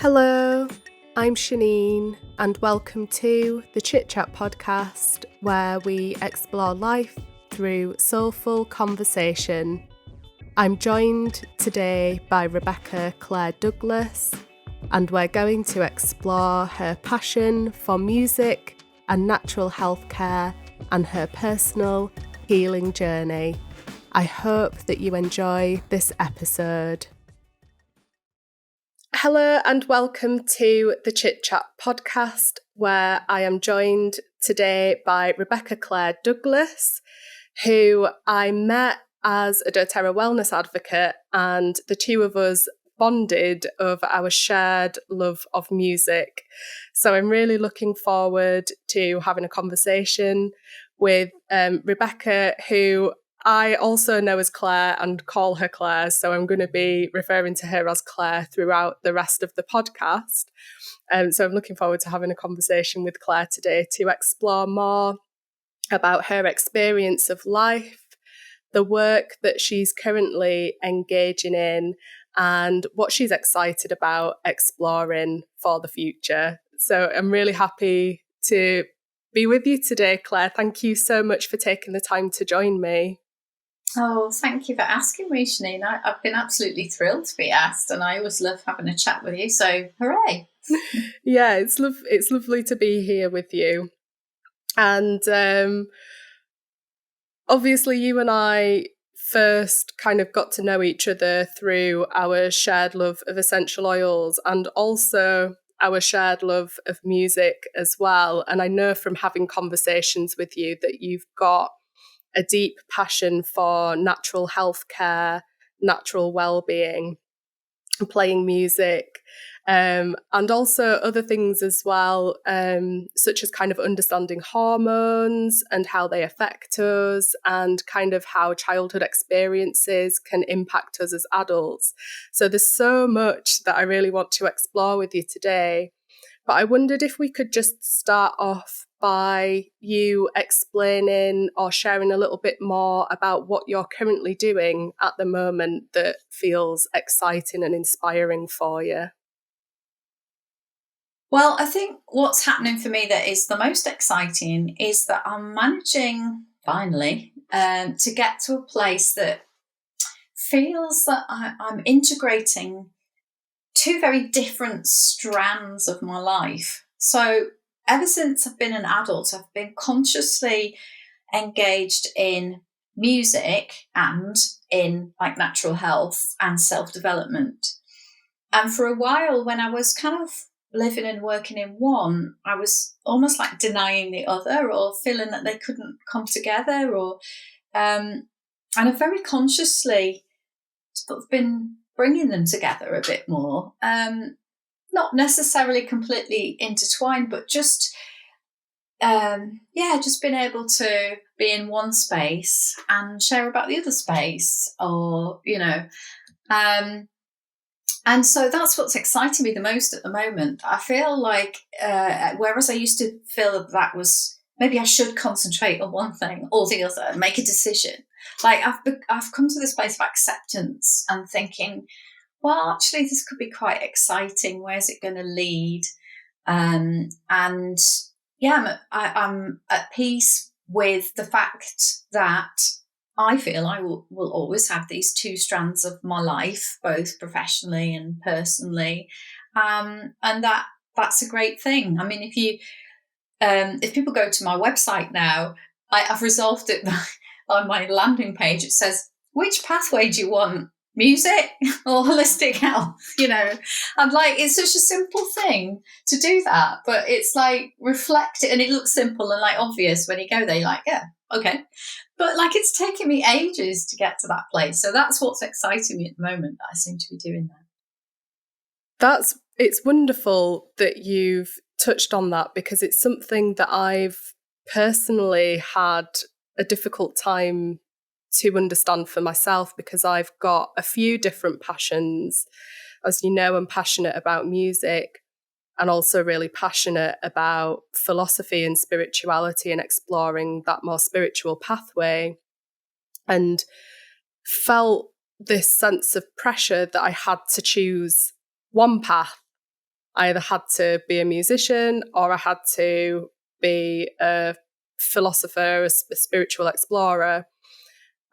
Hello, I'm Shanine, and welcome to the Chit Chat podcast, where we explore life through soulful conversation. I'm joined today by Rebecca Clare Douglas, and we're going to explore her passion for music and natural health care and her personal healing journey. I hope that you enjoy this episode. Hello and welcome to the Chit Chat podcast, where I am joined today by Rebecca Clare Douglas, who I met as a doTERRA wellness advocate, and the two of us bonded over our shared love of music. So I'm really looking forward to having a conversation with Rebecca, who I also know as Claire and call her Claire, so I'm going to be referring to her as Claire throughout the rest of the podcast. So I'm looking forward to having a conversation with Claire today to explore more about her experience of life, the work that she's currently engaging in, and what she's excited about exploring for the future. So I'm really happy to be with you today, Claire. Thank you so much for taking the time to join me. Oh, thank you for asking me, Shanine. I've been absolutely thrilled to be asked, and I always love having a chat with you, so hooray. Yeah, it's lovely to be here with you. And obviously you and I first kind of got to know each other through our shared love of essential oils and also our shared love of music as well. And I know from having conversations with you that you've got a deep passion for natural health care, natural well-being, and playing music, and also other things as well, such as kind of understanding hormones and how they affect us, and kind of how childhood experiences can impact us as adults. So there's so much that I really want to explore with you today. But I wondered if we could just start off by you explaining or sharing a little bit more about what you're currently doing at the moment that feels exciting and inspiring for you. Well, I think what's happening for me that is the most exciting is that I'm managing, finally, to get to a place that feels that I'm integrating two very different strands of my life. So ever since I've been an adult, I've been consciously engaged in music and in like natural health and self-development. And for a while, when I was kind of living and working in one, I was almost like denying the other or feeling that they couldn't come together, or and I've very consciously sort of been bringing them together a bit more. Not necessarily completely intertwined, but just just being able to be in one space and share about the other space, or and so that's what's exciting me the most at the moment. I feel like whereas I used to feel that was maybe I should concentrate on one thing or the other and make a decision, like I've come to this place of acceptance and thinking, well, actually, this could be quite exciting. Where's it going to lead? And yeah, I'm at peace with the fact that I feel I will always have these two strands of my life, both professionally and personally, and that's a great thing. I mean, if people go to my website now, I've resolved it on my landing page. It says, which pathway do you want? Music or holistic health? I'm like, it's such a simple thing to do that, but it's like reflect it, and it looks simple and like obvious when you go there. You're like, yeah, okay, but like it's taken me ages to get to that place. So that's what's exciting me at the moment, that I seem to be doing that. It's wonderful that you've touched on that, because it's something that I've personally had a difficult time to understand for myself, because I've got a few different passions. As you know, I'm passionate about music and also really passionate about philosophy and spirituality and exploring that more spiritual pathway, and felt this sense of pressure that I had to choose one path I either had to be a musician or I had to be a philosopher, a spiritual explorer.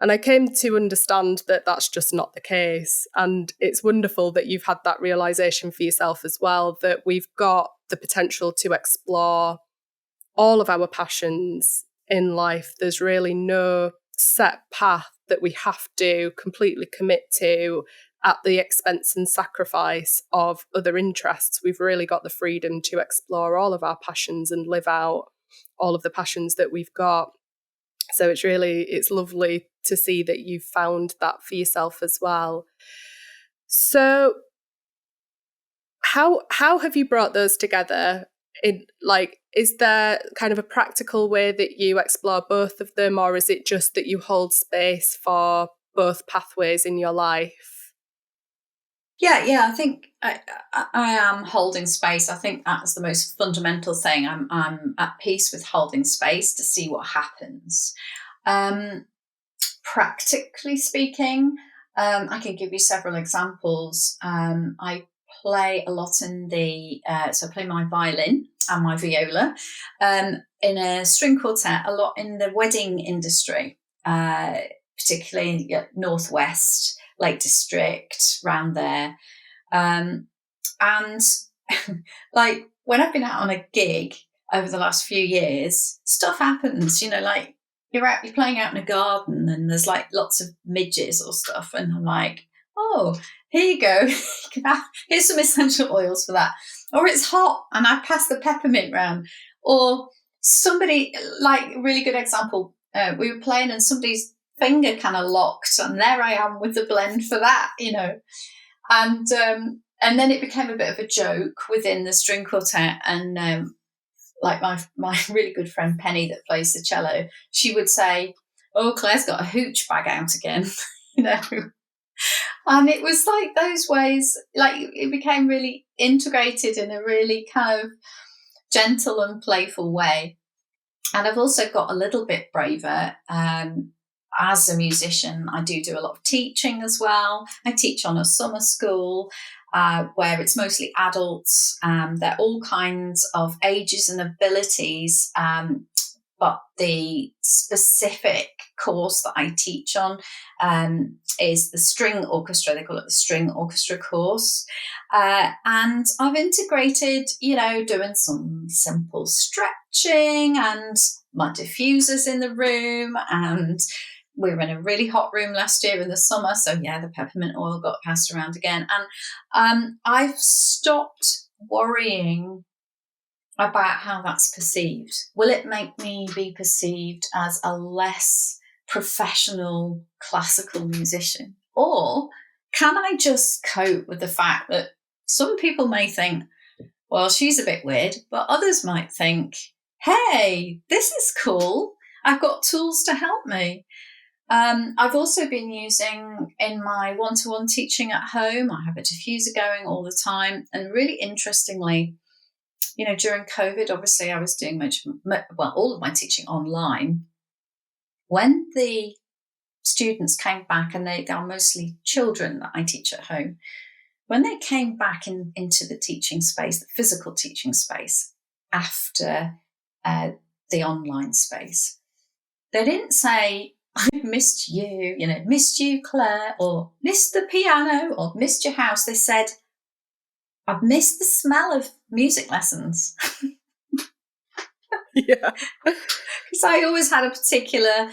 And I came to understand that that's just not the case. And it's wonderful that you've had that realization for yourself as well, that we've got the potential to explore all of our passions in life. There's really no set path that we have to completely commit to at the expense and sacrifice of other interests. We've really got the freedom to explore all of our passions and live out all of the passions that we've got. So it's lovely to see that you've found that for yourself as well. So how have you brought those together? Is there kind of a practical way that you explore both of them, or is it just that you hold space for both pathways in your life? Yeah. I think I am holding space. I think that's the most fundamental thing. I'm at peace with holding space to see what happens. Practically speaking, I can give you several examples. I play a lot so I play my violin and my viola in a string quartet, a lot in the wedding industry, particularly Northwest, Lake District, round there. And like when I've been out on a gig over the last few years, stuff happens, like you're playing out in a garden and there's like lots of midges or stuff. And I'm like, oh, here you go. Here's some essential oils for that. Or it's hot and I pass the peppermint round. Or somebody, like really good example, we were playing and somebody's finger kind of locked and there I am with the blend for that, And then it became a bit of a joke within the string quartet. And like my really good friend Penny that plays the cello, she would say, oh, Claire's got a hooch bag out again, And it was like those ways, like it became really integrated in a really kind of gentle and playful way. And I've also got a little bit braver. As a musician, I do a lot of teaching as well. I teach on a summer school where it's mostly adults. They're all kinds of ages and abilities, but the specific course that I teach on is the string orchestra. They call it the string orchestra course. And I've integrated, doing some simple stretching and my diffusers in the room. And we were in a really hot room last year in the summer. So yeah, the peppermint oil got passed around again. And I've stopped worrying about how that's perceived. Will it make me be perceived as a less professional classical musician? Or can I just cope with the fact that some people may think, well, she's a bit weird, but others might think, hey, this is cool. I've got tools to help me. I've also been using in my one-to-one teaching at home, I have a diffuser going all the time. And really interestingly, during COVID, obviously I was doing all of my teaching online. When the students came back, and they are mostly children that I teach at home, when they came back into the teaching space, the physical teaching space, after the online space, they didn't say, I've missed you, missed you, Claire, or missed the piano, or missed your house. They said, I've missed the smell of music lessons. Yeah. Because I always had a particular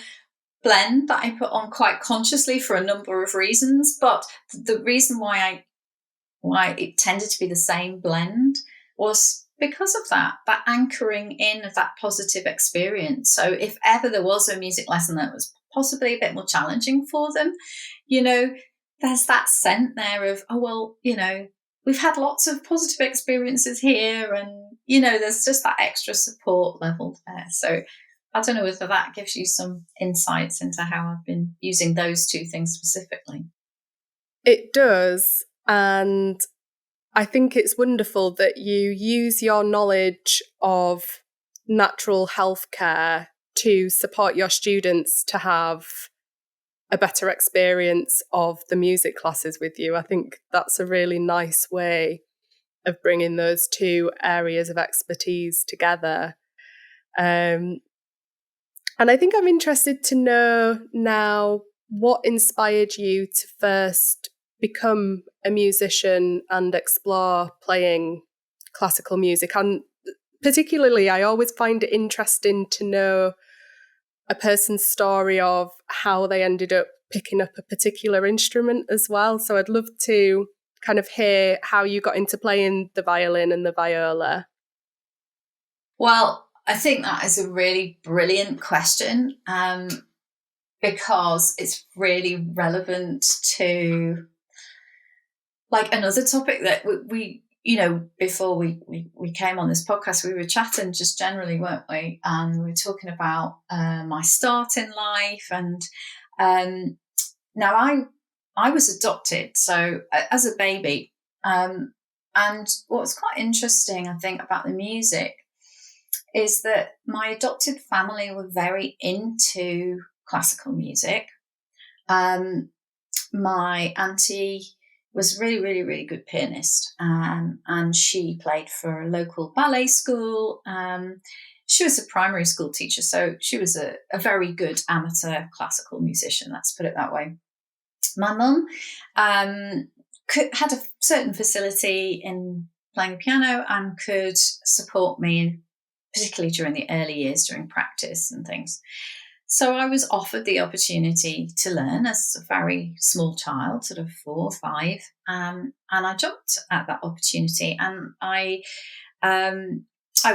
blend that I put on quite consciously for a number of reasons. But the reason why it tended to be the same blend was because of that anchoring in of that positive experience. So if ever there was a music lesson that was possibly a bit more challenging for them, there's that scent there of, oh, well, we've had lots of positive experiences here, and, there's just that extra support level there. So I don't know whether that gives you some insights into how I've been using those two things specifically. It does. And I think it's wonderful that you use your knowledge of natural healthcare to support your students to have a better experience of the music classes with you. I think that's a really nice way of bringing those two areas of expertise together. And I think I'm interested to know now what inspired you to first become a musician and explore playing classical music. And particularly, I always find it interesting to know a person's story of how they ended up picking up a particular instrument as well. So I'd love to kind of hear how you got into playing the violin and the viola. Well, I think that is a really brilliant question, because it's really relevant to like another topic that we you know, before we came on this podcast, we were chatting just generally, weren't we? And we were talking about my start in life. And now I was adopted, so as a baby. And what was quite interesting, I think, about the music is that my adopted family were very into classical music. My auntie was really, really, really good pianist, and she played for a local ballet school. She was a primary school teacher, so she was a very good amateur classical musician, let's put it that way. My mum had a certain facility in playing the piano and could support me, particularly during the early years, during practice and things. So I was offered the opportunity to learn as a very small child, sort of 4 or 5, and I jumped at that opportunity, and I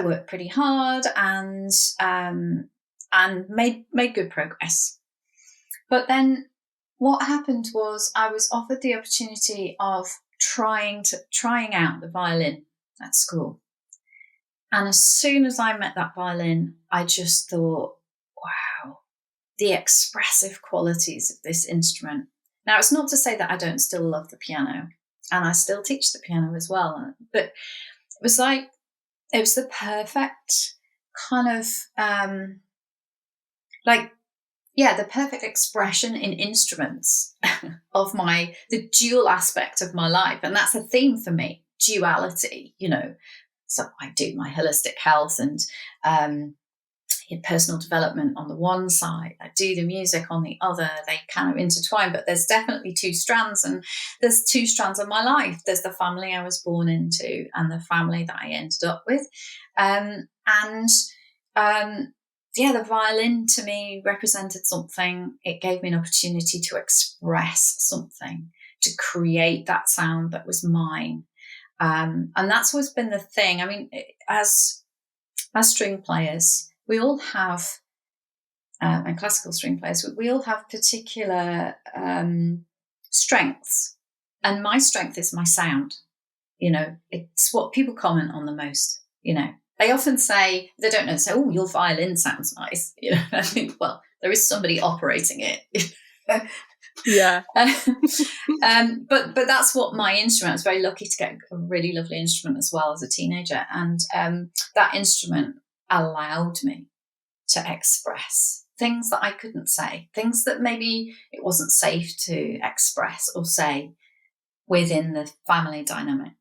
worked pretty hard and made good progress. But then what happened was I was offered the opportunity of trying out the violin at school, and as soon as I met that violin, I just thought, wow, the expressive qualities of this instrument. Now, it's not to say that I don't still love the piano, and I still teach the piano as well, but it was the perfect kind of, the perfect expression in instruments of the dual aspect of my life. And that's a theme for me, duality, you know. So I do my holistic health and personal development on the one side, I do the music on the other. They kind of intertwine, but there's definitely 2 strands, and there's 2 strands of my life. There's the family I was born into and the family that I ended up with. The violin to me represented something. It gave me an opportunity to express something, to create that sound that was mine. And that's always been the thing. I mean, as string players, we all have, and classical string players, we all have particular strengths. And my strength is my sound. You know, it's what people comment on the most. You know, they often say, they don't know, say, oh, your violin sounds nice. You know, I think, well, there is somebody operating it. Yeah. But that's what my instrument. I was very lucky to get a really lovely instrument as well as a teenager. And that instrument allowed me to express things that I couldn't say, things that maybe it wasn't safe to express or say within the family dynamic.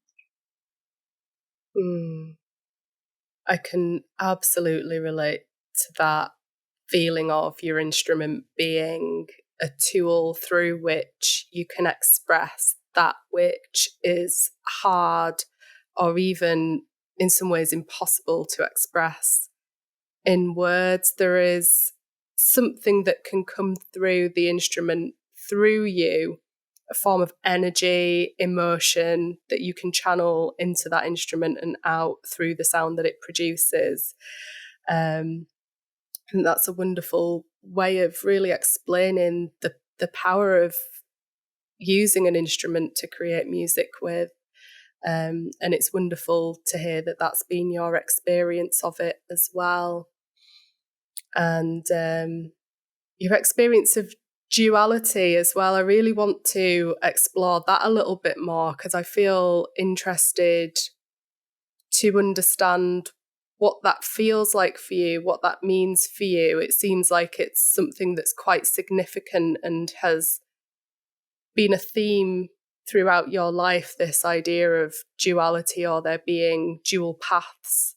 I can absolutely relate to that feeling of your instrument being a tool through which you can express that which is hard or even in some ways impossible to express in words. There is something that can come through the instrument, through you, a form of energy, emotion that you can channel into that instrument and out through the sound that it produces. And that's a wonderful way of really explaining the power of using an instrument to create music with. And it's wonderful to hear that that's been your experience of it as well. And your experience of duality as well. I really want to explore that a little bit more because I feel interested to understand what that feels like for you, what that means for you. It seems like it's something that's quite significant and has been a theme throughout your life, this idea of duality or there being dual paths.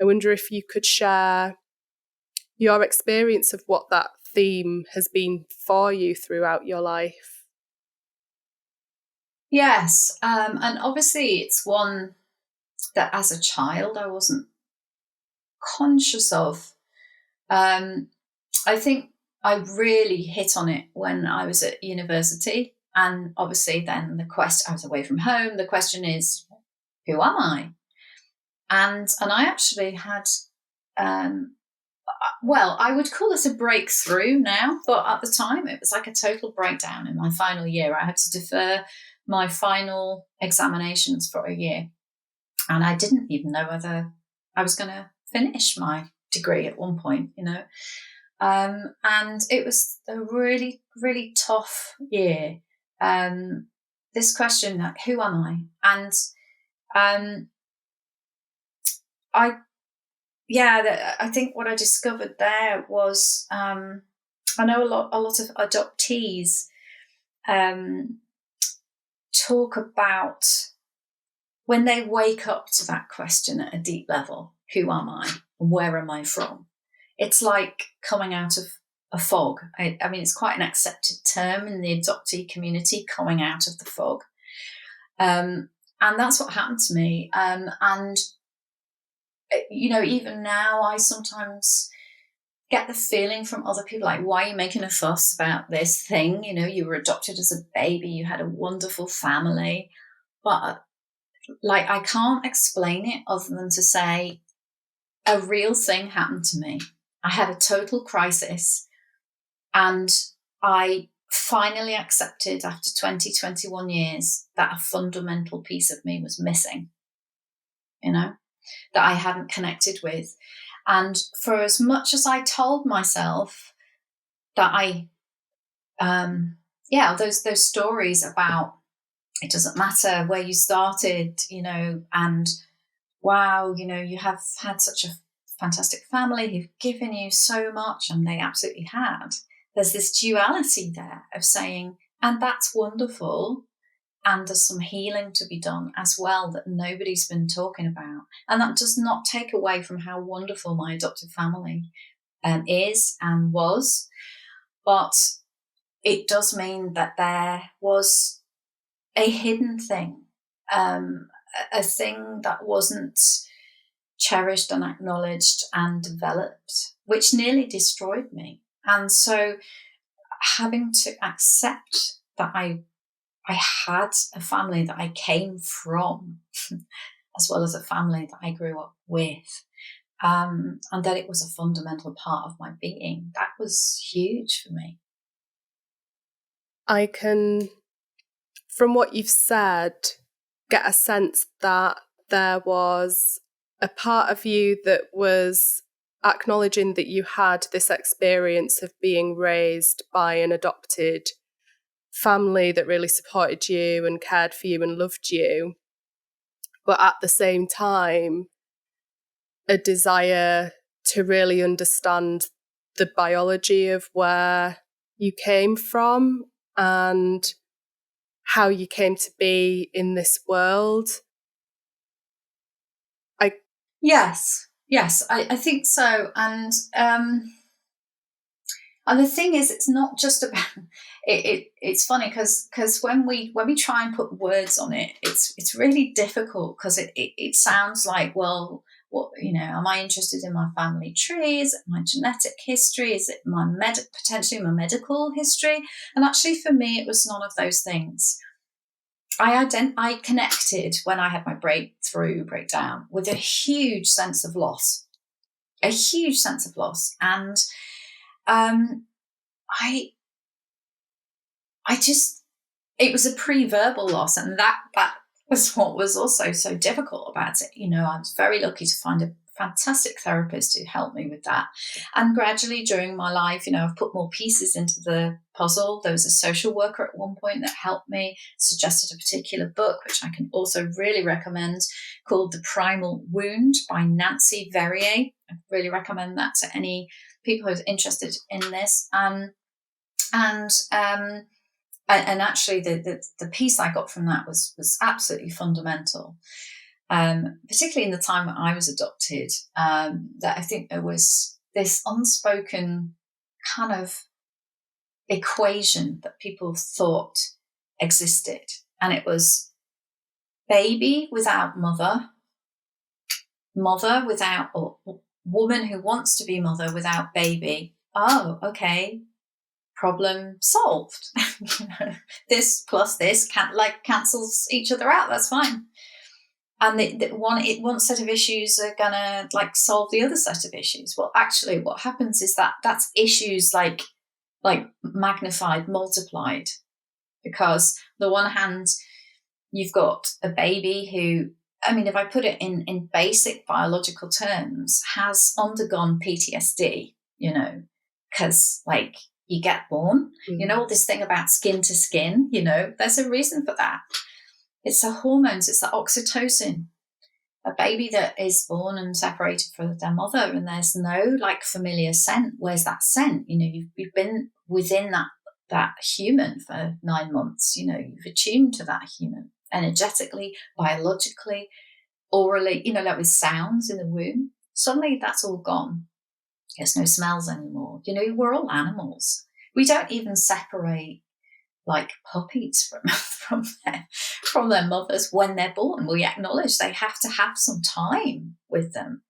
I wonder if you could share your experience of what that theme has been for you throughout your life. Yes, and obviously it's one that as a child I wasn't conscious of. I think I really hit on it when I was at university, and obviously then I was away from home. The question is, who am I? And I actually had, well, I would call it a breakthrough now, but at the time it was like a total breakdown. In my final year, I had to defer my final examinations for a year, and I didn't even know whether I was going to finish my degree at one point, and it was a really, really tough year. This question, like, who am I? And I think what I discovered there was, I know a lot of adoptees talk about when they wake up to that question at a deep level, who am I and where am I from? It's like coming out of a fog. I mean, it's quite an accepted term in the adoptee community, coming out of the fog. And that's what happened to me. And, even now I sometimes get the feeling from other people, like, why are you making a fuss about this thing? You were adopted as a baby, you had a wonderful family, but like, I can't explain it other than to say a real thing happened to me. I had a total crisis, and I finally accepted after 21 years that a fundamental piece of me was missing, that I hadn't connected with. And for as much as I told myself that those stories about it doesn't matter where you started, and wow, you have had such a fantastic family who've given you so much, and they absolutely had. There's this duality there of saying, and that's wonderful, and there's some healing to be done as well that nobody's been talking about. And that does not take away from how wonderful my adoptive family is and was, but it does mean that there was a hidden thing, a thing that wasn't cherished and acknowledged and developed, which nearly destroyed me. And so having to accept that I had a family that I came from, as well as a family that I grew up with, and that it was a fundamental part of my being, that was huge for me. I can, from what you've said, get a sense that there was a part of you that was acknowledging that you had this experience of being raised by an adopted family that really supported you and cared for you and loved you, but at the same time, a desire to really understand the biology of where you came from and how you came to be in this world. Yes, I think so. And the thing is, it's not just about it. It's funny because when we try and put words on it, it's really difficult, because it sounds like, well, what, am I interested in my family tree? Is it my genetic history? Is it my potentially my medical history? And actually, for me, it was none of those things. I connected when I had my breakdown with a huge sense of loss, and I just, it was a pre-verbal loss, and that was what was also so difficult about it. I was very lucky to find a fantastic therapist who helped me with that. And gradually during my life, I've put more pieces into the puzzle. There was a social worker at one point that helped me, suggested a particular book, which I can also really recommend, called The Primal Wound by Nancy Verrier. I really recommend that to any people who are interested in this. And actually, the piece I got from that was absolutely fundamental. Particularly in the time that I was adopted, that I think there was this unspoken kind of equation that people thought existed. And it was baby without mother, mother without, or woman who wants to be mother without baby. Oh, okay. Problem solved. This plus this cancels each other out. That's fine. And one set of issues are gonna solve the other set of issues. Well, actually, what happens is that's issues like magnified, multiplied, because on the one hand, you've got a baby who, I mean, if I put it in basic biological terms, has undergone PTSD, because you get born, all this thing about skin to skin, there's a reason for that. It's the hormones, it's the oxytocin. A baby that is born and separated from their mother and there's no familiar scent. Where's that scent? You've been within that human for 9 months. You've attuned to that human energetically, biologically, orally, with sounds in the womb. Suddenly that's all gone. There's no smells anymore. We're all animals. We don't even separate puppies from their mothers when they're born. We acknowledge they have to have some time with them.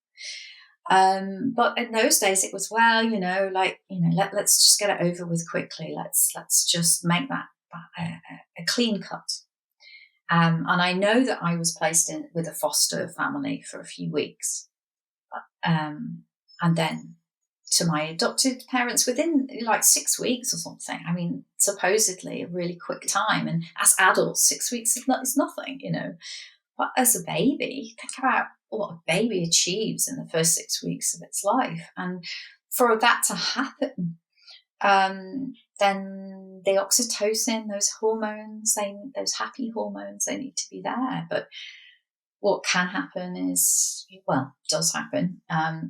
But in those days it was, let's just get it over with quickly. Let's just make that a clean cut. And I know that I was placed in with a foster family for a few weeks. And then to my adopted parents within 6 weeks or something. I mean, supposedly a really quick time. And as adults, 6 weeks is nothing, But as a baby, think about what a baby achieves in the first 6 weeks of its life. And for that to happen, then the oxytocin, those hormones, those happy hormones, they need to be there. But what can happen is, does happen,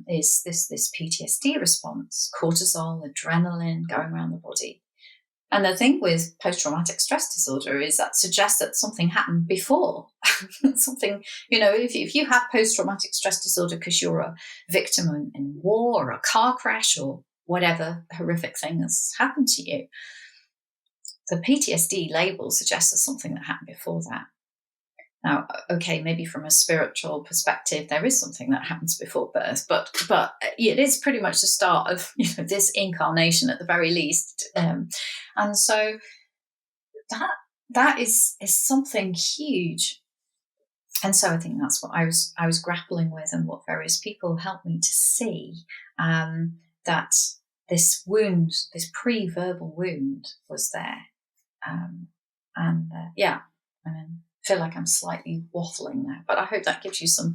is this PTSD response, cortisol, adrenaline going around the body. And the thing with post-traumatic stress disorder is that suggests that something happened before. Something, if you have post-traumatic stress disorder because you're a victim in war or a car crash or whatever horrific thing has happened to you, the PTSD label suggests there's something that happened before that. Now, okay, maybe from a spiritual perspective, there is something that happens before birth, but it is pretty much the start of this incarnation at the very least, and so that is something huge. And so I think that's what I was grappling with, and what various people helped me to see, that this wound, this pre-verbal wound, was there, I feel like I'm slightly waffling now, but I hope that gives you some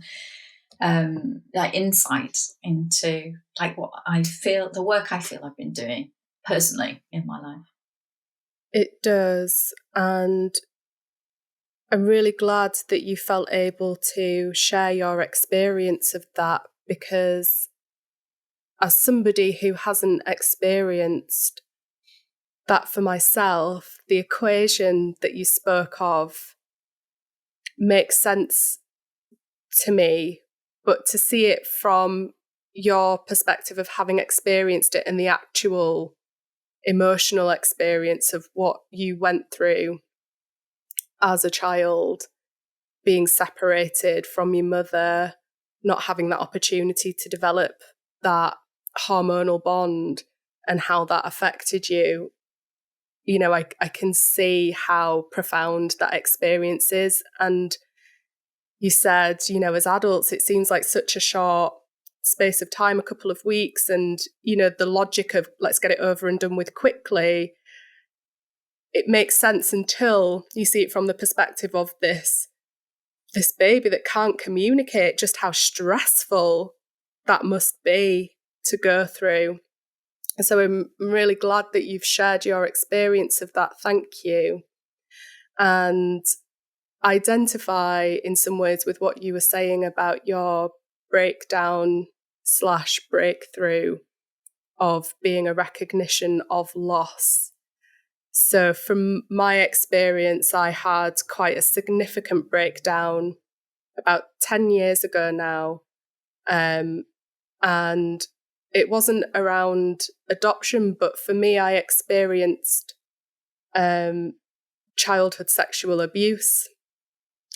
insight into what I feel, the work I feel I've been doing personally in my life. It does, and I'm really glad that you felt able to share your experience of that, because as somebody who hasn't experienced that for myself, the equation that you spoke of makes sense to me, but to see it from your perspective of having experienced it and the actual emotional experience of what you went through as a child, being separated from your mother, not having that opportunity to develop that hormonal bond, and how that affected you. I can see how profound that experience is. And you said, as adults, it seems like such a short space of time, a couple of weeks, and, the logic of let's get it over and done with quickly, it makes sense until you see it from the perspective of this baby that can't communicate, just how stressful that must be to go through. And so I'm really glad that you've shared your experience of that. Thank you. And identify in some ways with what you were saying about your breakdown/breakthrough of being a recognition of loss. So from my experience, I had quite a significant breakdown about 10 years ago now. And it wasn't around adoption, but for me, I experienced childhood sexual abuse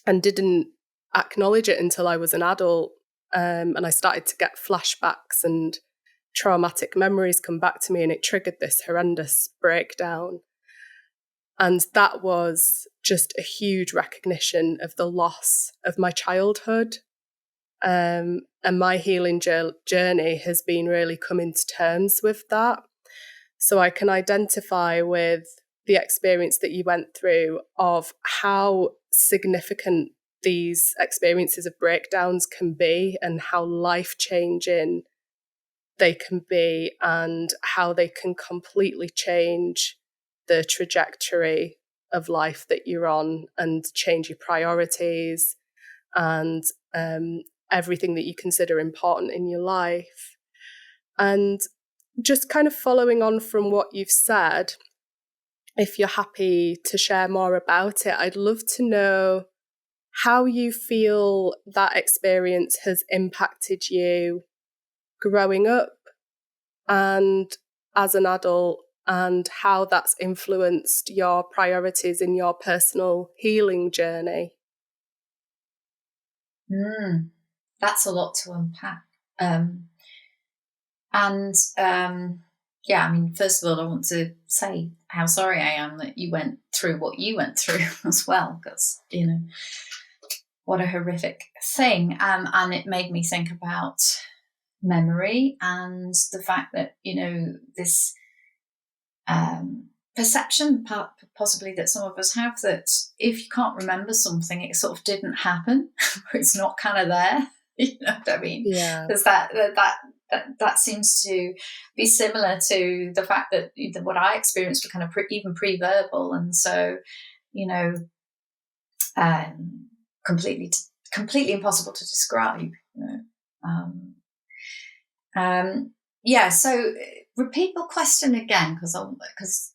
and didn't acknowledge it until I was an adult. And I started to get flashbacks and traumatic memories come back to me, and it triggered this horrendous breakdown. And that was just a huge recognition of the loss of my childhood. And my healing journey has been really coming to terms with that. So I can identify with the experience that you went through of how significant these experiences of breakdowns can be and how life-changing they can be, and how they can completely change the trajectory of life that you're on and change your priorities and everything that you consider important in your life. And just kind of following on from what you've said, if you're happy to share more about it, I'd love to know how you feel that experience has impacted you growing up and as an adult, and how that's influenced your priorities in your personal healing journey. That's a lot to unpack. Yeah, I mean, first of all, I want to say how sorry I am that you went through what you went through as well, because, you know, what a horrific thing. And it made me think about memory and the fact that, you know, this perception possibly that some of us have, that if you can't remember something, it sort of didn't happen, or it's not kind of there. You know what I mean? Yeah. There's that seems to be similar to the fact that what I experienced were kind of even pre-verbal, and so, you know, completely impossible to describe. You know, yeah. So repeat your question again, because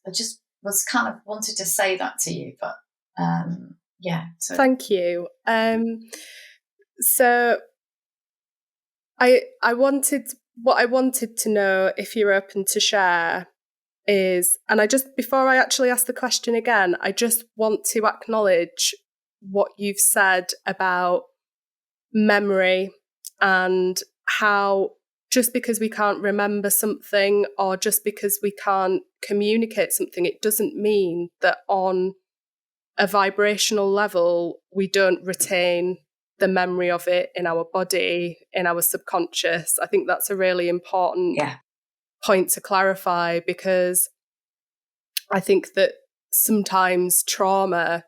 I just was kind of wanted to say that to you, but yeah. So thank you. So I wanted to know, if you're open to share, is, and before I actually ask the question again, I just want to acknowledge what you've said about memory and how just because we can't remember something or just because we can't communicate something, it doesn't mean that on a vibrational level we don't retain the memory of it in our body, in our subconscious. I think that's a really important point to clarify, because I think that sometimes trauma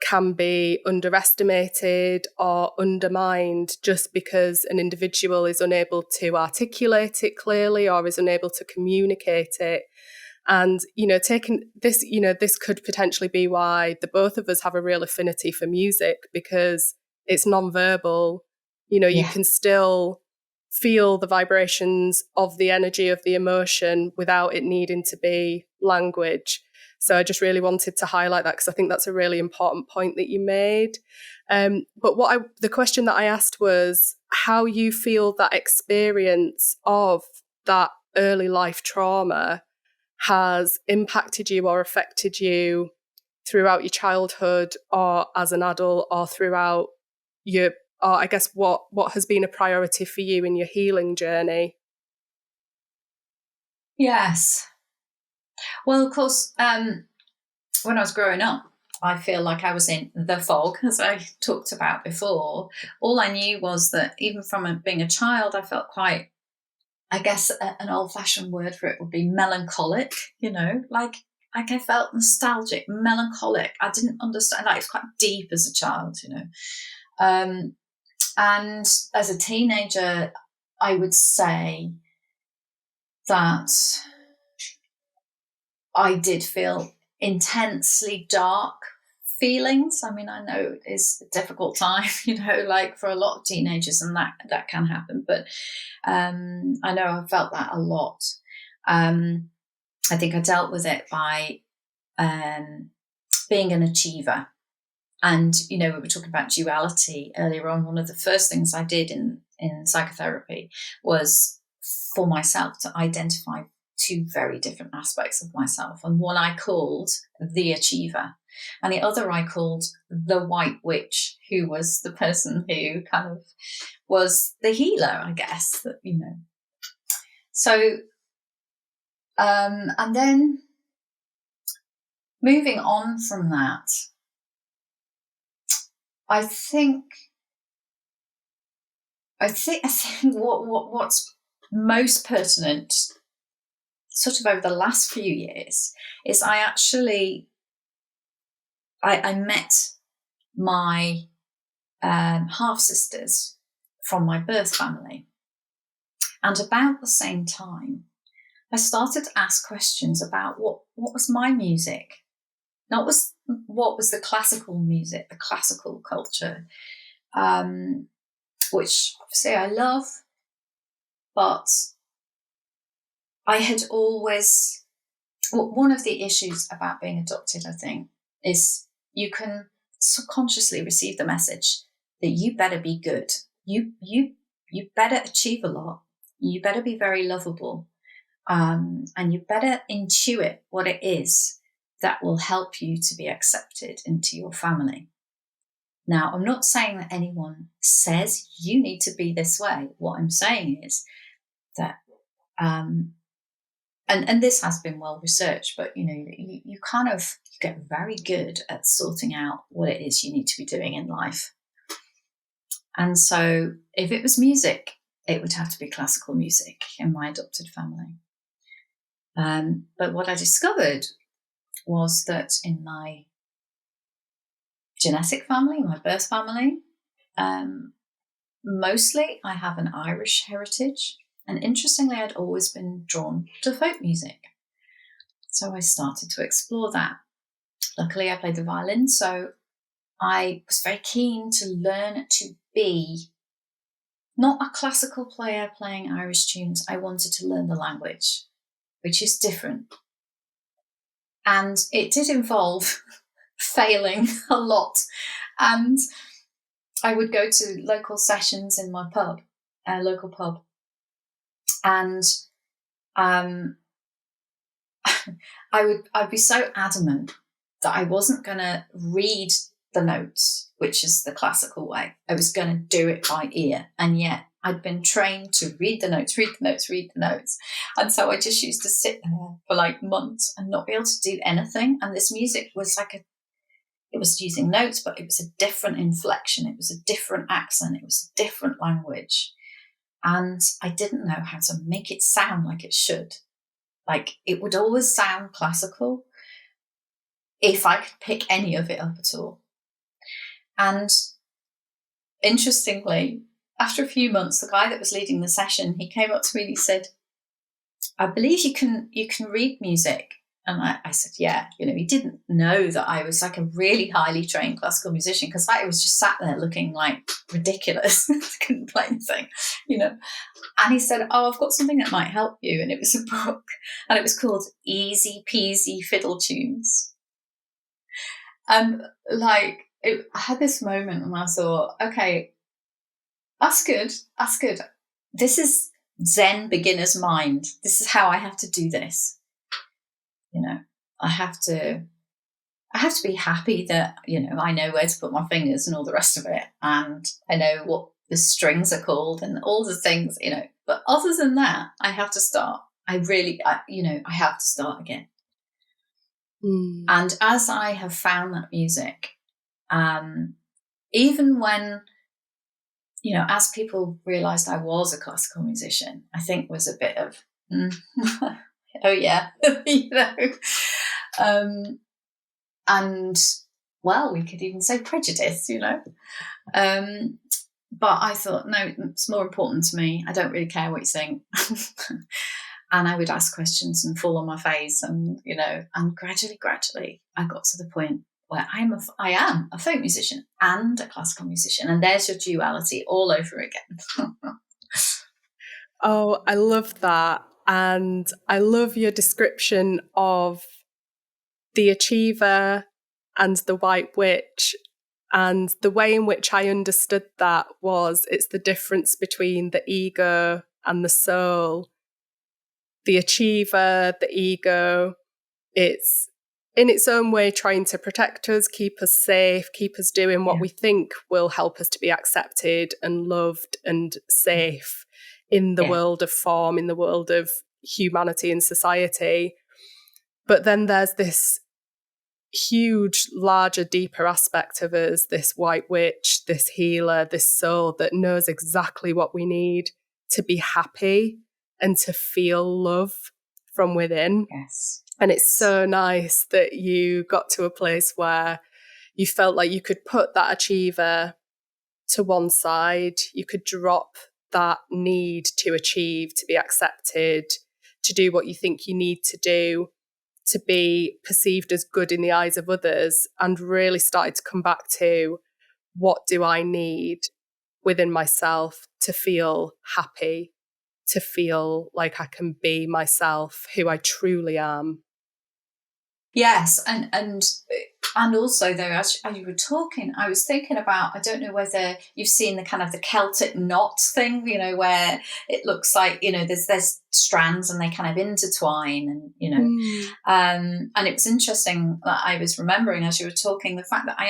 can be underestimated or undermined just because an individual is unable to articulate it clearly or is unable to communicate it. And, you know, taking this, you know, this could potentially be why the both of us have a real affinity for music, because it's nonverbal. You know, you can still feel the vibrations of the energy of the emotion without it needing to be language. So I just really wanted to highlight that, because I think that's a really important point that you made. But the question that I asked was how you feel that experience of that early life trauma has impacted you or affected you throughout your childhood or as an adult, or throughout your, or I guess what has been a priority for you in your healing journey? Yes. Well, of course, when I was growing up, I feel like I was in the fog, as I talked about before. All I knew was that even from being a child, I felt quite, I guess an old-fashioned word for it would be melancholic, you know, like I felt nostalgic, melancholic. I didn't understand, like, it was quite deep as a child, you know. And as a teenager, I would say that I did feel intensely dark feelings. I mean, I know it's a difficult time, you know, like for a lot of teenagers, and that can happen. But I know I felt that a lot. I think I dealt with it by being an achiever. And, we were talking about duality earlier on. One of the first things I did in psychotherapy was for myself to identify two very different aspects of myself. And one I called the achiever, and the other I called the white witch, who was the person who kind of was the healer, I guess, that. So, and then moving on from that, I think what's most pertinent sort of over the last few years is I met my half-sisters from my birth family. And about the same time, I started to ask questions about what was my music. Not what was the classical music, the classical culture, which obviously I love, but I had always, one of the issues about being adopted, I think, is you can subconsciously receive the message that you better be good. You better achieve a lot. You better be very lovable. And you better intuit what it is that will help you to be accepted into your family. Now, I'm not saying that anyone says you need to be this way. What I'm saying is that, and this has been well researched, but you kind of get very good at sorting out what it is you need to be doing in life. And so if it was music, it would have to be classical music in my adopted family. But what I discovered was that in my genetic family, my birth family, mostly I have an Irish heritage. And interestingly, I'd always been drawn to folk music. So I started to explore that. Luckily, I played the violin, so I was very keen to learn to be not a classical player playing Irish tunes. I wanted to learn the language, which is different. And it did involve failing a lot. And I would go to local sessions in my pub, local pub. And I'd be so adamant that I wasn't going to read the notes, which is the classical way. I was going to do it by ear. And yet I'd been trained to read the notes. And so I just used to sit there for like months and not be able to do anything. And this music was it was using notes, but it was a different inflection. It was a different accent. It was a different language. And I didn't know how to make it sound like it should. Like, it would always sound classical if I could pick any of it up at all. And interestingly, after a few months, the guy that was leading the session, he came up to me and he said, I believe you can read music. And I said, yeah. He didn't know that I was like a really highly trained classical musician, because I was just sat there looking like ridiculous. Couldn't play anything, And he said, oh, I've got something that might help you. And it was a book, and it was called Easy Peasy Fiddle Tunes. And I had this moment when I thought, okay, that's good. This is Zen beginner's mind. This is how I have to do this. I have to be happy that, I know where to put my fingers and all the rest of it. And I know what the strings are called and all the things, but other than that, I have to start. I have to start again. Mm. And as I have found that music, even when, as people realized I was a classical musician, I think was a bit of, oh yeah, and well, we could even say prejudice, but I thought, no, it's more important to me. I don't really care what you think. And I would ask questions and fall on my face, and and gradually I got to the point where I am a folk musician and a classical musician, and there's your duality all over again. Oh, I love that. And I love your description of the achiever and the white witch. And the way in which I understood that was it's the difference between the ego and the soul. The achiever, the ego, it's in its own way trying to protect us, keep us safe, keep us doing what we think will help us to be accepted and loved and safe in the world of form, in the world of humanity and society. But then there's this huge, larger, deeper aspect of us, this white witch, this healer, this soul that knows exactly what we need to be happy and to feel love from within. Yes. And it's so nice that you got to a place where you felt like you could put that achiever to one side, you could drop that need to achieve, to be accepted, to do what you think you need to do, to be perceived as good in the eyes of others, and really started to come back to what do I need within myself to feel happy, to feel like I can be myself, who I truly am. Yes, and also though, as you were talking, I was thinking about, I don't know whether you've seen the kind of the Celtic knot thing, you know, where it looks like, you know, there's strands and they kind of intertwine, and you know, and it was interesting that I was remembering as you were talking the fact that I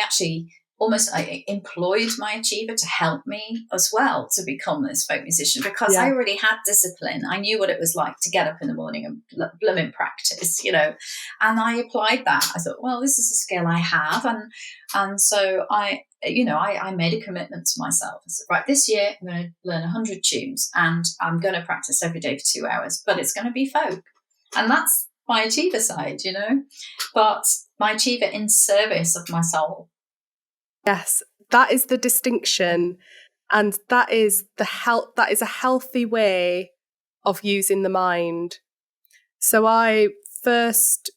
employed my achiever to help me as well to become this folk musician, because I already had discipline. I knew what it was like to get up in the morning and blooming practice, you know, and I applied that. I thought, well, this is a skill I have. And so I made a commitment to myself. I said, right, this year I'm going to learn 100 tunes and I'm going to practice every day for 2 hours, but it's going to be folk. And that's my achiever side, you know, but my achiever in service of my soul. Yes, that is the distinction, and that is that is a healthy way of using the mind. So I first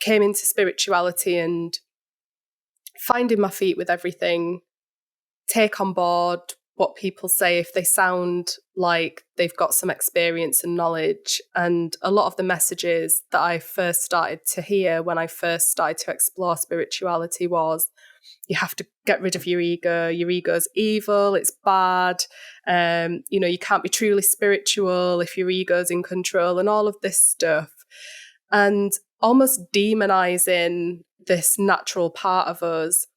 came into spirituality and finding my feet with everything, take on board what people say if they sound like they've got some experience and knowledge. And a lot of the messages that I first started to hear when I first started to explore spirituality was, you have to get rid of your ego. Your ego's evil. It's bad. You can't be truly spiritual if your ego's in control, and all of this stuff. And almost demonizing this natural part of us.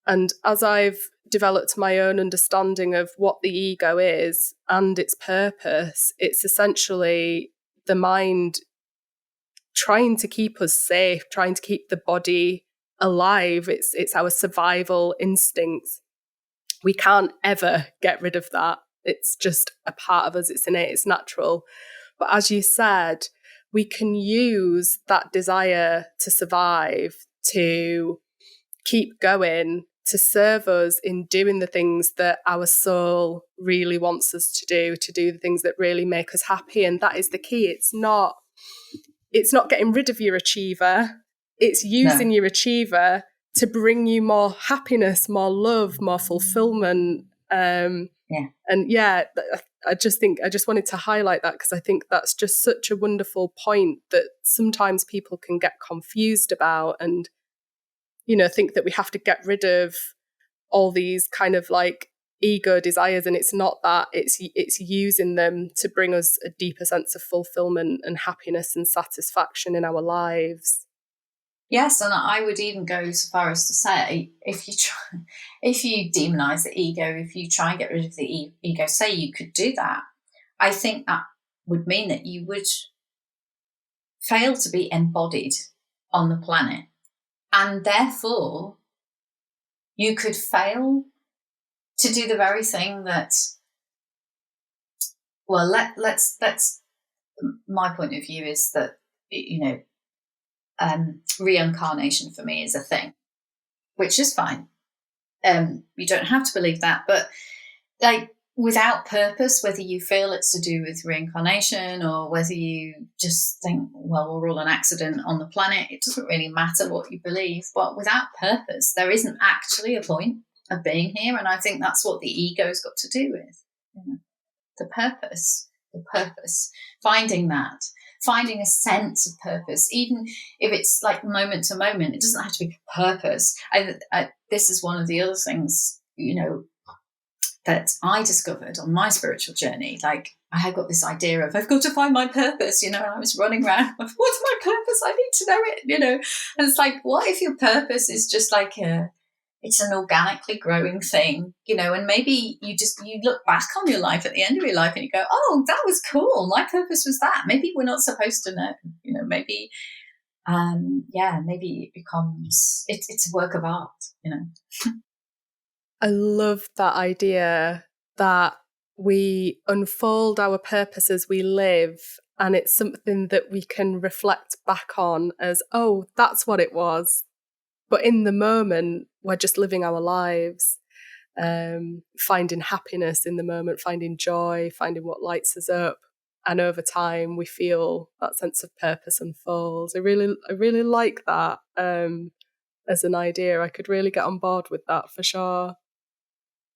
And as I've developed my own understanding of what the ego is and its purpose, it's essentially the mind trying to keep us safe, trying to keep the body alive. It's our survival instincts. We can't ever get rid of that. It's just a part of us. It's innate, it's natural. But as you said, we can use that desire to survive, to keep going, to serve us in doing the things that our soul really wants us to do the things that really make us happy. And that is the key. It's not getting rid of your achiever. It's using your achiever to bring you more happiness, more love, more fulfillment. I just wanted to highlight that, because I think that's just such a wonderful point that sometimes people can get confused about, and, you know, think that we have to get rid of all these kind of like ego desires, and it's not that. It's using them to bring us a deeper sense of fulfillment and happiness and satisfaction in our lives. Yes, and I would even go so far as to say, if you demonize the ego, if you try and get rid of the ego, say you could do that, I think that would mean that you would fail to be embodied on the planet, and therefore you could fail to do the very thing that, well, let's my point of view is that, you know, reincarnation for me is a thing, which is fine. You don't have to believe that, but like without purpose, whether you feel it's to do with reincarnation or whether you just think, well, we're all an accident on the planet, it doesn't really matter what you believe. But without purpose, there isn't actually a point of being here. And I think that's what the ego's got to do with, you know, the purpose, finding that. finding a sense of purpose, even if it's like moment to moment. It doesn't have to be purpose. This is one of the other things, that I discovered on my spiritual journey. Like, I had got this idea of, I've got to find my purpose, and I was running around, what's my purpose? I need to know it, And it's like, what if your purpose is just like it's an organically growing thing, and maybe you look back on your life at the end of your life and you go, oh, that was cool. My purpose was that. Maybe we're not supposed to know, maybe, maybe it becomes, it's a work of art, I love that idea that we unfold our purpose as we live, and it's something that we can reflect back on as, oh, that's what it was. But in the moment, we're just living our lives, finding happiness in the moment, finding joy, finding what lights us up. And over time, we feel that sense of purpose unfolds. I really like that as an idea. I could really get on board with that for sure.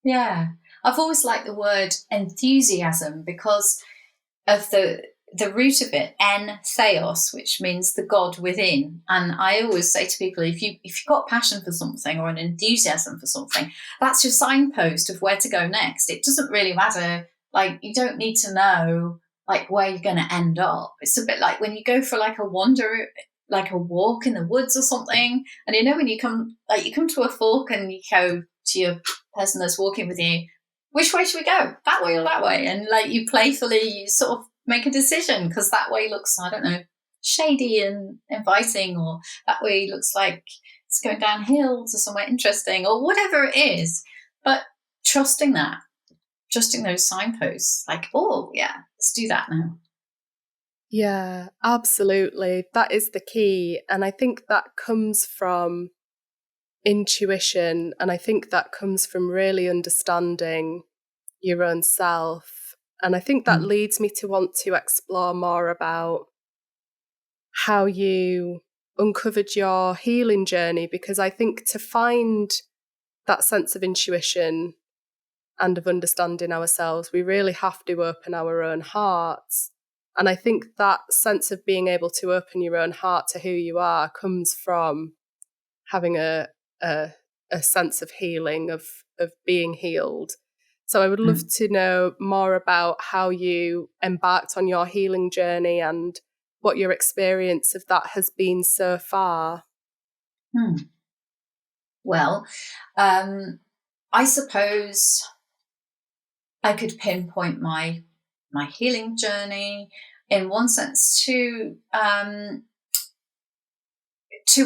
Yeah, I've always liked the word enthusiasm because of the root of it, theos, which means the God within. And I always say to people, if you've got passion for something or an enthusiasm for something, that's your signpost of where to go next. It doesn't really matter. Like, you don't need to know like where you're going to end up. It's a bit like when you go for like a wander, like a walk in the woods or something. And when you come to a fork and you go to your person that's walking with you, which way should we go? That way or that way? And like you sort of make a decision because that way looks, I don't know, shady and inviting, or that way looks like it's going downhill to somewhere interesting, or whatever it is. But trusting those signposts, like, oh yeah, let's do that now. Yeah, absolutely. That is the key. And I think that comes from intuition. And I think that comes from really understanding your own self. And I think that leads me to want to explore more about how you uncovered your healing journey, because I think to find that sense of intuition and of understanding ourselves, we really have to open our own hearts. And I think that sense of being able to open your own heart to who you are comes from having a sense of healing, of being healed. So I would love to know more about how you embarked on your healing journey and what your experience of that has been so far. Well, I suppose I could pinpoint my healing journey in one sense to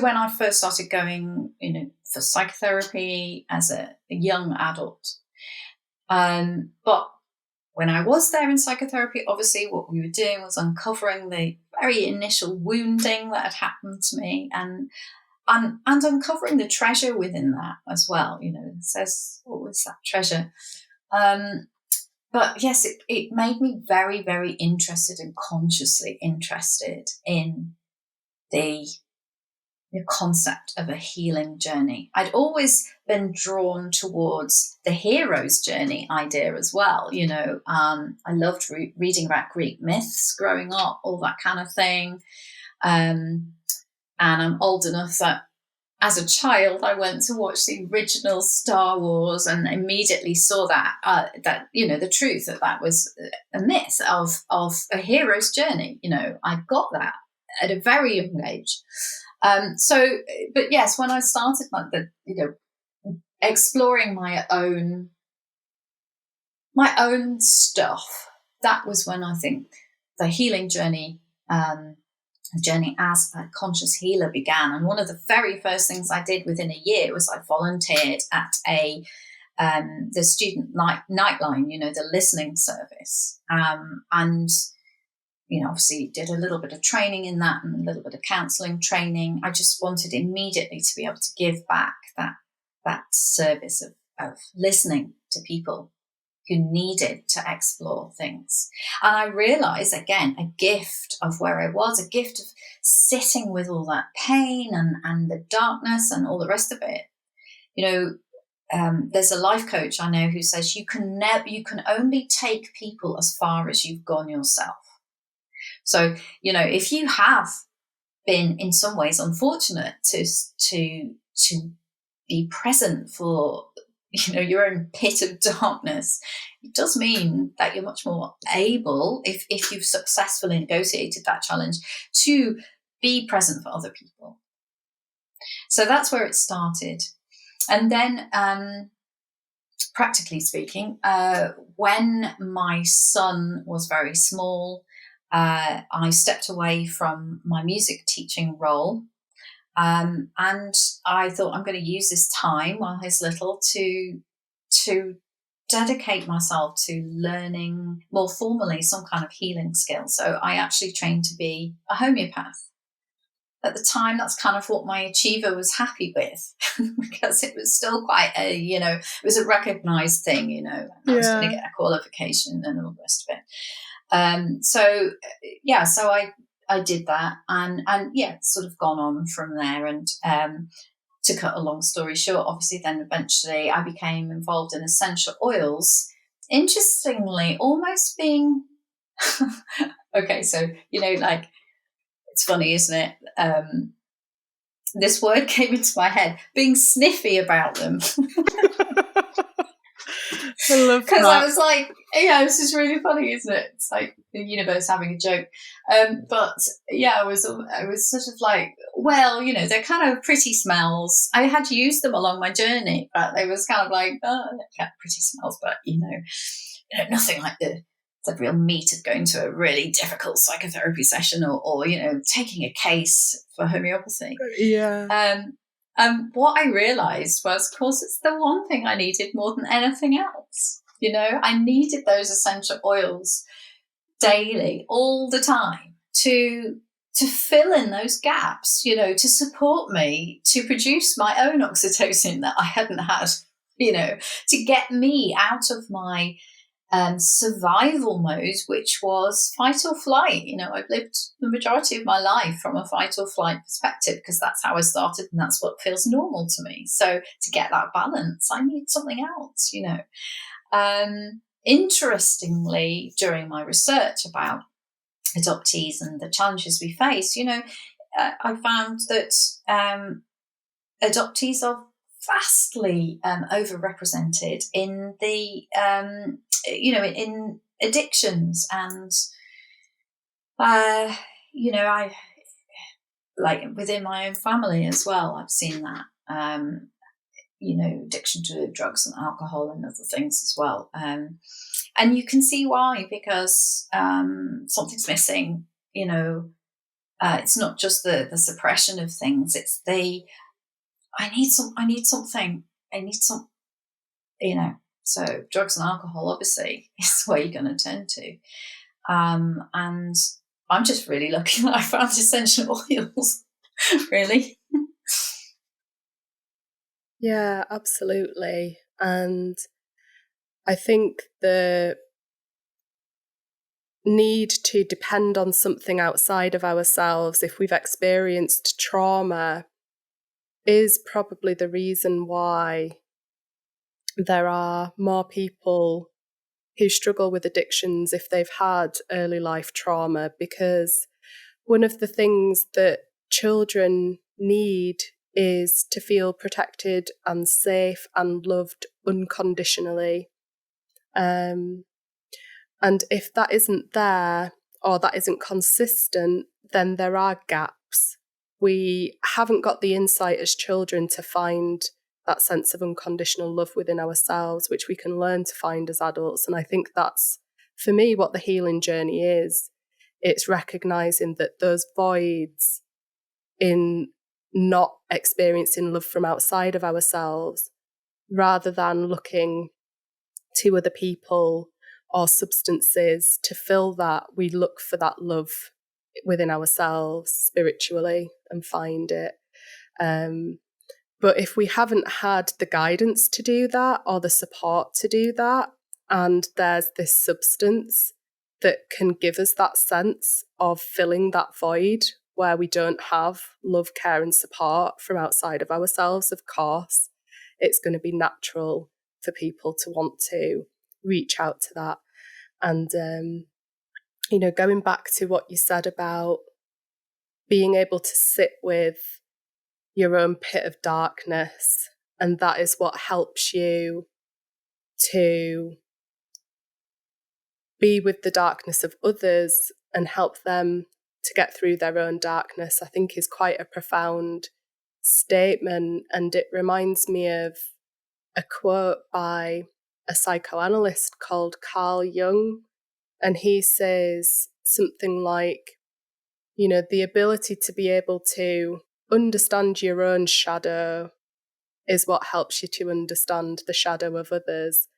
when I first started going, for psychotherapy as a young adult. But when I was there in psychotherapy, obviously what we were doing was uncovering the very initial wounding that had happened to me, and uncovering the treasure within that as well. It says, what was that treasure? But yes, it made me very, very interested and consciously interested in the concept of a healing journey. I'd always been drawn towards the hero's journey idea as well. I loved reading about Greek myths growing up, all that kind of thing. And I'm old enough that as a child, I went to watch the original Star Wars and immediately saw that the truth that was a myth of a hero's journey. I got that at a very young age. But yes, when I started exploring my own stuff, that was when I think the healing journey, journey as a conscious healer began. And one of the very first things I did within a year was I volunteered at the student nightline, the listening service, and obviously did a little bit of training in that and a little bit of counselling training. I just wanted immediately to be able to give back that service of listening to people who needed to explore things. And I realised, again, a gift of where I was, a gift of sitting with all that pain and the darkness and all the rest of it. There's a life coach I know who says you can only take people as far as you've gone yourself. So, if you have been in some ways unfortunate to be present for your own pit of darkness, it does mean that you're much more able, if you've successfully negotiated that challenge, to be present for other people. So that's where it started. And then practically speaking, when my son was very small, I stepped away from my music teaching role. And I thought, I'm going to use this time while he's little to dedicate myself to learning more formally some kind of healing skill. So I actually trained to be a homeopath. At the time, that's kind of what my achiever was happy with, because it was still quite it was a recognized thing, and I was going to get a qualification and all the rest of it. So I did that, and sort of gone on from there. And to cut a long story short, obviously, then eventually I became involved in essential oils. Interestingly, almost being okay. So it's funny, isn't it? This word came into my head, being sniffy about them. I love that. Because I was like, this is really funny, isn't it? It's like the universe having a joke. But I was sort of like, well, they're kind of pretty smells. I had used them along my journey, but they was kind of like, pretty smells, but nothing like the real meat of going to a really difficult psychotherapy session or taking a case for homeopathy. What I realized was, of course, it's the one thing I needed more than anything else. I needed those essential oils daily, all the time, to fill in those gaps, to support me, to produce my own oxytocin that I hadn't had, to get me out of my survival mode, which was fight or flight. I've lived the majority of my life from a fight or flight perspective, because that's how I started and that's what feels normal to me. So to get that balance, I need something else, Interestingly, during my research about adoptees and the challenges we face, I found that adoptees are vastly overrepresented in the in addictions, and I within my own family as well, I've seen that addiction to drugs and alcohol and other things as well, and you can see why, because something's missing. It's not just the suppression of things, it's I need something. So drugs and alcohol obviously is where you're going to turn to. And I'm just really lucky that I found essential oils, really. Yeah, absolutely. And I think the need to depend on something outside of ourselves, if we've experienced trauma, is probably the reason why there are more people who struggle with addictions if they've had early life trauma, because one of the things that children need is to feel protected and safe and loved unconditionally. And if that isn't there, or that isn't consistent, then there are gaps. We haven't got the insight as children to find that sense of unconditional love within ourselves, which we can learn to find as adults. And I think that's, for me, what the healing journey is. It's recognizing that those voids in not experiencing love from outside of ourselves, rather than looking to other people or substances to fill that, we look for that love within ourselves spiritually and find it. But if we haven't had the guidance to do that, or the support to do that, and there's this substance that can give us that sense of filling that void where we don't have love, care and support from outside of ourselves, of course, it's going to be natural for people to want to reach out to that. And going back to what you said about being able to sit with your own pit of darkness, and that is what helps you to be with the darkness of others and help them to get through their own darkness, I think is quite a profound statement. And it reminds me of a quote by a psychoanalyst called Carl Jung. And he says something like, the ability to be able to understand your own shadow is what helps you to understand the shadow of others.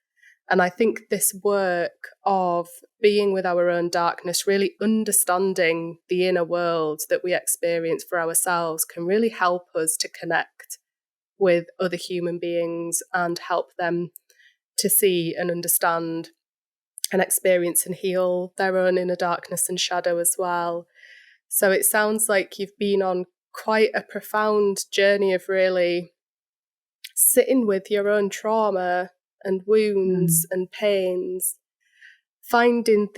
And I think this work of being with our own darkness, really understanding the inner world that we experience for ourselves, can really help us to connect with other human beings and help them to see and understand and experience and heal their own inner darkness and shadow as well. So it sounds like you've been on quite a profound journey of really sitting with your own trauma and wounds and pains, finding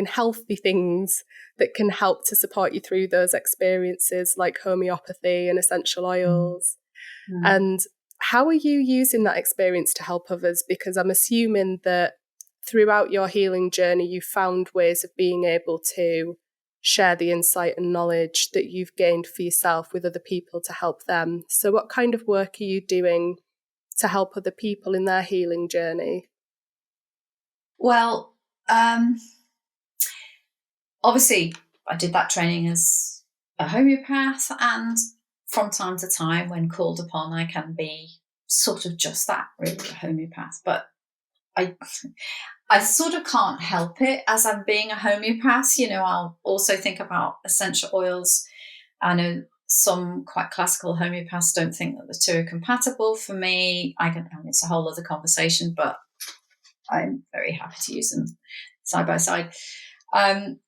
healthy things that can help to support you through those experiences, like homeopathy and essential oils. And how are you using that experience to help others? Because I'm assuming that throughout your healing journey, you found ways of being able to share the insight and knowledge that you've gained for yourself with other people to help them. So what kind of work are you doing to help other people in their healing journey? Well, obviously, I did that training as a homeopath, and from time to time, when called upon, I can be sort of just that, really, a homeopath. But I sort of can't help it as I'm being a homeopath. I'll also think about essential oils. I know some quite classical homeopaths don't think that the two are compatible. For me, it's a whole other conversation, but I'm very happy to use them side by side. And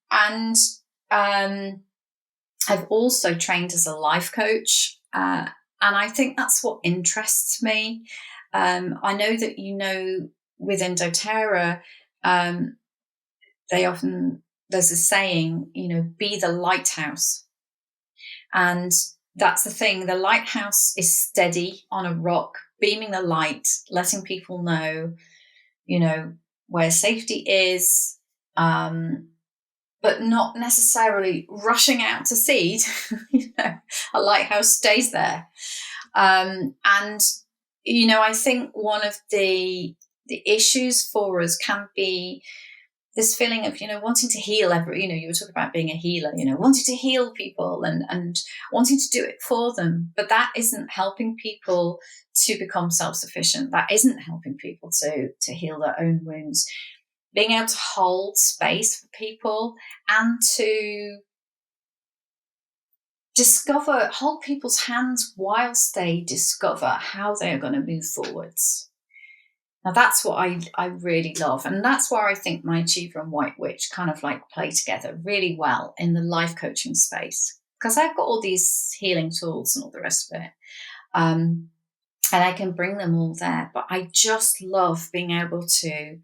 I've also trained as a life coach, and I think that's what interests me. I know that, within doTERRA, there's a saying, be the lighthouse. And that's the thing. The lighthouse is steady on a rock, beaming the light, letting people know, where safety is, but not necessarily rushing out to sea. A lighthouse stays there. And, I think one of the issues for us can be this feeling of, wanting to heal you were talking about being a healer, wanting to heal people and wanting to do it for them. But that isn't helping people to become self-sufficient. That isn't helping people to heal their own wounds. Being able to hold space for people and to hold people's hands whilst they discover how they are going to move forwards. Now, that's what I really love. And that's where I think my Achiever and White Witch kind of play together really well in the life coaching space, because I've got all these healing tools and all the rest of it. And I can bring them all there. But I just love being able to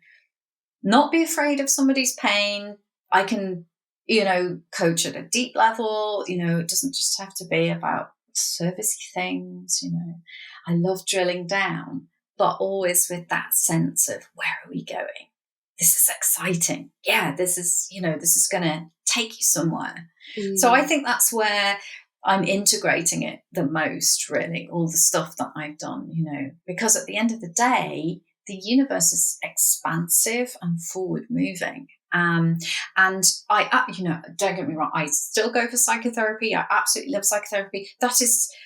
not be afraid of somebody's pain. I can, coach at a deep level. It doesn't just have to be about servicey things. I love drilling down, but always with that sense of, where are we going? This is exciting. Yeah, this is going to take you somewhere. So I think that's where I'm integrating it the most, really, all the stuff that I've done, because at the end of the day, the universe is expansive and forward moving. And I, don't get me wrong, I still go for psychotherapy. I absolutely love psychotherapy.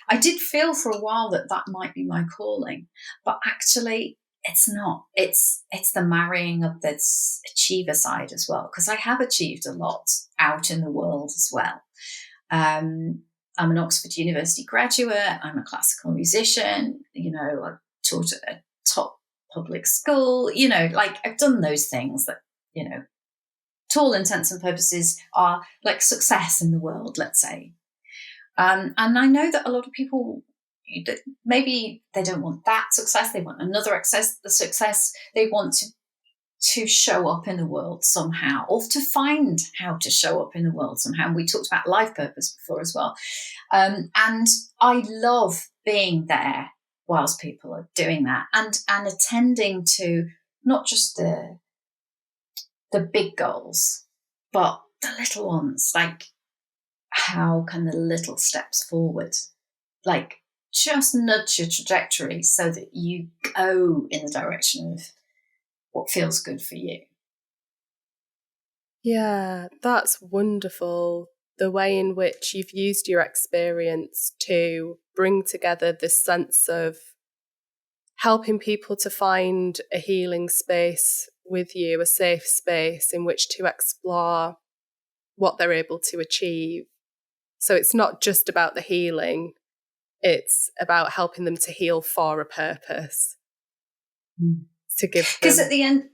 I did feel for a while that might be my calling, but actually it's not. It's the marrying of this achiever side as well, because I have achieved a lot out in the world as well. I'm an Oxford University graduate. I'm a classical musician. I taught at a top public school. I've done those things that, to all intents and purposes are like success in the world, let's say. And I know that a lot of people, maybe they don't want that success. They want another success. They want to show up in the world somehow, or to find how to show up in the world somehow. And we talked about life purpose before as well. And I love being there whilst people are doing that, and attending to not just the big goals, but the little ones. Like, how can the little steps forward, like, just nudge your trajectory so that you go in the direction of what feels good for you? Yeah, that's wonderful. The way in which you've used your experience to bring together this sense of helping people to find a healing space with you, a safe space in which to explore what they're able to achieve. So it's not just about the healing, it's about helping them to heal for a purpose. To give them... Because at the end,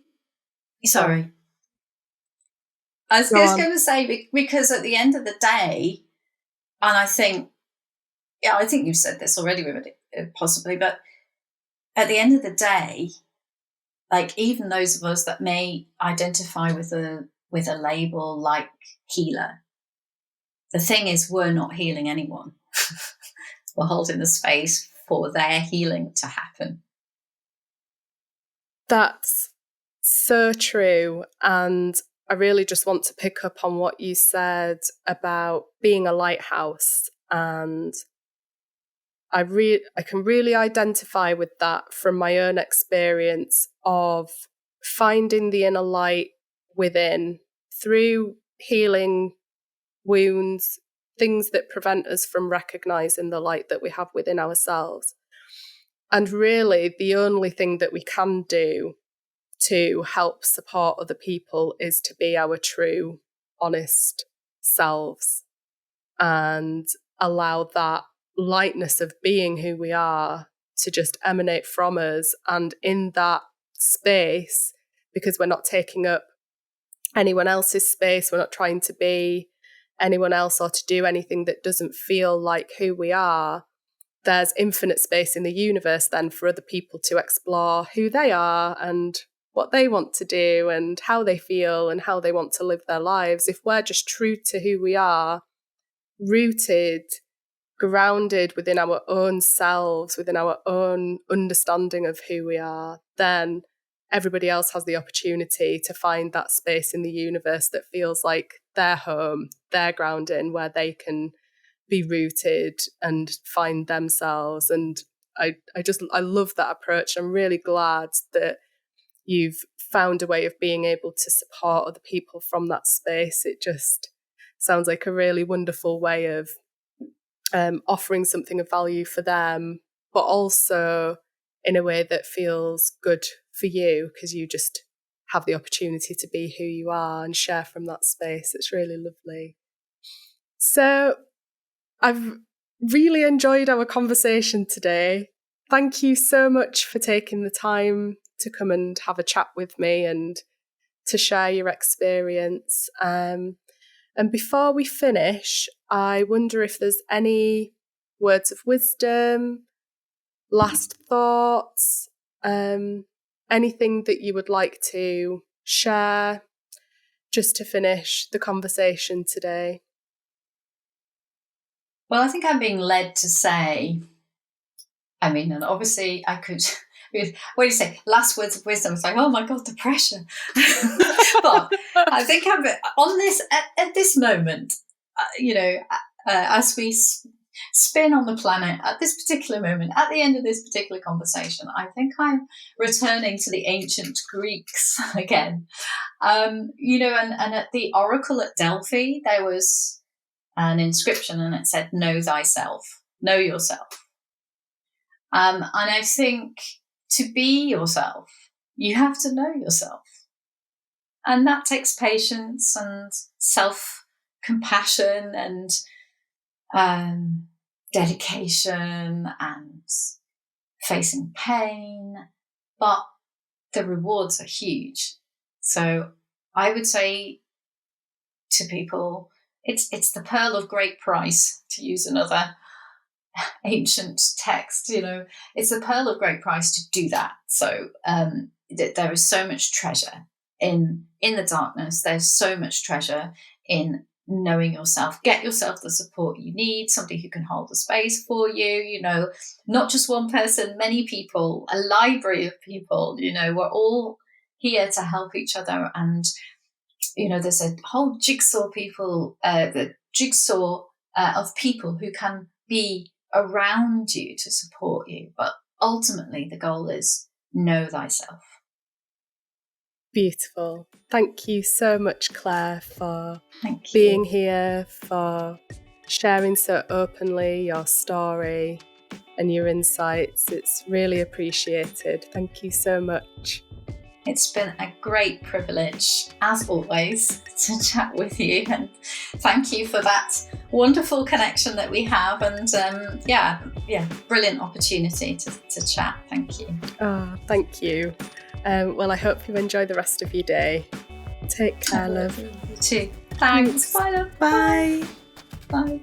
sorry. I was just going to say, because at the end of the day, and I think you've said this already, possibly, but at the end of the day, like, even those of us that may identify with a label like healer, the thing is, we're not healing anyone. We're holding the space for their healing to happen. That's so true. And I really just want to pick up on what you said about being a lighthouse. And I can really identify with that from my own experience of finding the inner light within through healing wounds, things that prevent us from recognizing the light that we have within ourselves. And really, the only thing that we can do to help support other people is to be our true, honest selves and allow that lightness of being who we are to just emanate from us. And in that space, because we're not taking up anyone else's space, we're not trying to be anyone else or to do anything that doesn't feel like who we are, there's infinite space in the universe then for other people to explore who they are and what they want to do and how they feel and how they want to live their lives. If we're just true to who we are, rooted, grounded within our own selves, within our own understanding of who we are, then everybody else has the opportunity to find that space in the universe that feels like their home, their grounding, where they can be rooted and find themselves. And I love that approach. I'm really glad that you've found a way of being able to support other people from that space. It just sounds like a really wonderful way of offering something of value for them, but also in a way that feels good for you because you just have the opportunity to be who you are and share from that space. It's really lovely. So I've really enjoyed our conversation today. Thank you so much for taking the time to come and have a chat with me and to share your experience. And before we finish, I wonder if there's any words of wisdom, last thoughts, anything that you would like to share just to finish the conversation today. Well, I think I'm being led to say, and obviously I could, what do you say, last words of wisdom, it's like, oh my God, the pressure. But I think I'm on this, at this moment, as we spin on the planet at this particular moment, at the end of this particular conversation, I think I'm returning to the ancient Greeks again. And at the oracle at Delphi, there was an inscription and it said, know thyself, know yourself. And I think to be yourself, you have to know yourself. And that takes patience and self-compassion and dedication and facing pain. But the rewards are huge. So I would say to people, it's the pearl of great price, to use another ancient text. It's the pearl of great price to do that. So there is so much treasure in the darkness. There's so much treasure in knowing yourself. Get yourself the support you need, somebody who can hold the space for you, not just one person, many people, a library of people, we're all here to help each other. And, there's a whole jigsaw of people who can be around you to support you. But ultimately, the goal is know thyself. Beautiful. Thank you so much, Claire, for being here, for sharing so openly your story and your insights. It's really appreciated. Thank you so much. It's been a great privilege, as always, to chat with you. And thank you for that wonderful connection that we have. And brilliant opportunity to chat. Thank you. Oh, thank you. Well, I hope you enjoy the rest of your day. Take care, love. You too. Thanks. Bye, love. Bye. Bye.